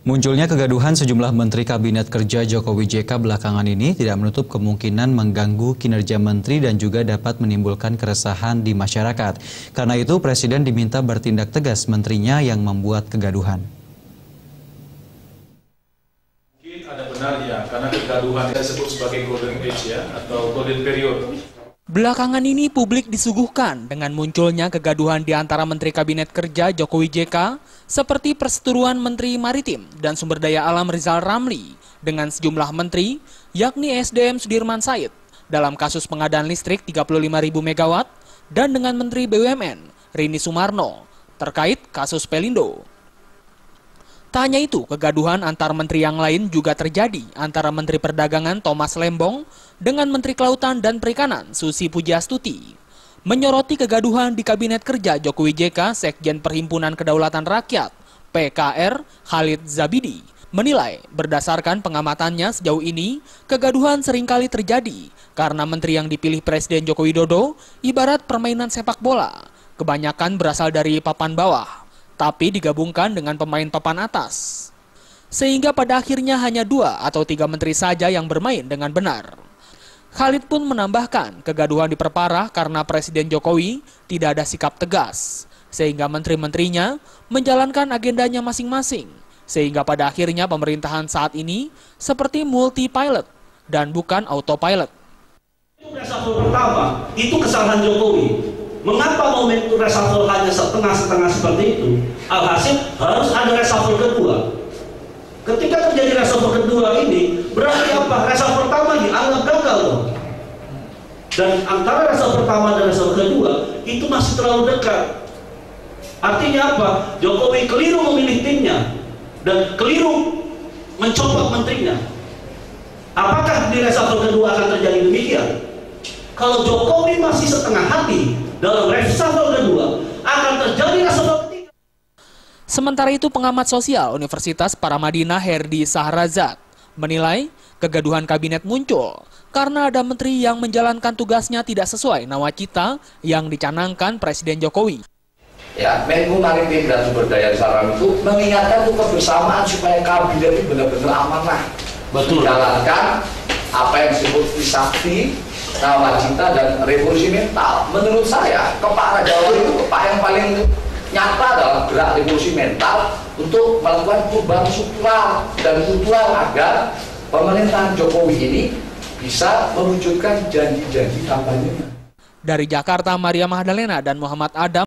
Munculnya kegaduhan sejumlah Menteri Kabinet Kerja Jokowi JK belakangan ini tidak menutup kemungkinan mengganggu kinerja menteri dan juga dapat menimbulkan keresahan di masyarakat. Karena itu, Presiden diminta bertindak tegas menterinya yang membuat kegaduhan. Mungkin ada benarnya karena kegaduhan saya sebut sebagai golden age ya atau golden period. Belakangan ini publik disuguhkan dengan munculnya kegaduhan di antara Menteri Kabinet Kerja Jokowi JK seperti perseteruan Menteri Maritim dan Sumber Daya Alam Rizal Ramli dengan sejumlah menteri yakni SDM Sudirman Said dalam kasus pengadaan listrik 35.000 megawatt dan dengan Menteri BUMN Rini Sumarno terkait kasus Pelindo. Tak hanya itu, kegaduhan antar menteri yang lain juga terjadi antara Menteri Perdagangan Thomas Lembong dengan Menteri Kelautan dan Perikanan Susi Pujiastuti. Menyoroti kegaduhan di Kabinet Kerja Jokowi JK, Sekjen Perhimpunan Kedaulatan Rakyat PKR Khalid Zabidi menilai berdasarkan pengamatannya sejauh ini, kegaduhan seringkali terjadi karena menteri yang dipilih Presiden Joko Widodo ibarat permainan sepak bola, kebanyakan berasal dari papan bawah, tapi digabungkan dengan pemain papan atas. Sehingga pada akhirnya hanya 2 atau 3 menteri saja yang bermain dengan benar. Khalid pun menambahkan kegaduhan diperparah karena Presiden Jokowi tidak ada sikap tegas, sehingga menteri-menterinya menjalankan agendanya masing-masing, sehingga pada akhirnya pemerintahan saat ini seperti multi-pilot dan bukan autopilot. Itu reshuffle pertama, itu kesalahan Jokowi. Mengapa momentum reshuffle hanya setengah-setengah seperti itu? Alhasil harus ada reshuffle kedua. Ketika terjadi reshuffle kedua ini, berarti apa? Reshuffle pertama dianggap gagal loh. Dan antara reshuffle pertama dan reshuffle kedua, itu masih terlalu dekat. Artinya apa? Jokowi keliru memilih timnya, dan keliru mencopot menterinya. Apakah di reshuffle kedua akan terjadi demikian? Kalau Jokowi masih setengah hati, dalam reshuffle kedua akan terjadi reshuffle ketiga. Sementara itu, pengamat sosial Universitas Paramadina Herdi Sahrazad menilai kegaduhan kabinet muncul karena ada menteri yang menjalankan tugasnya tidak sesuai nawacita yang dicanangkan Presiden Jokowi. Ya, Menko Maritim dan Sumber Daya Alam itu mengingatkan untuk kebersamaan supaya kabinet itu benar-benar amanah. Betul. Menjalankan apa yang disebut Trisakti, nawacita dan revolusi mental. Menurut saya, Pak Jokowi itu yang paling nyata dalam gerak revolusi mental untuk melakukan perubahan struktural dan kultural agar pemerintahan Jokowi ini bisa mewujudkan janji-janji kampanye. Dari Jakarta, Maria Magdalena dan Muhammad Adam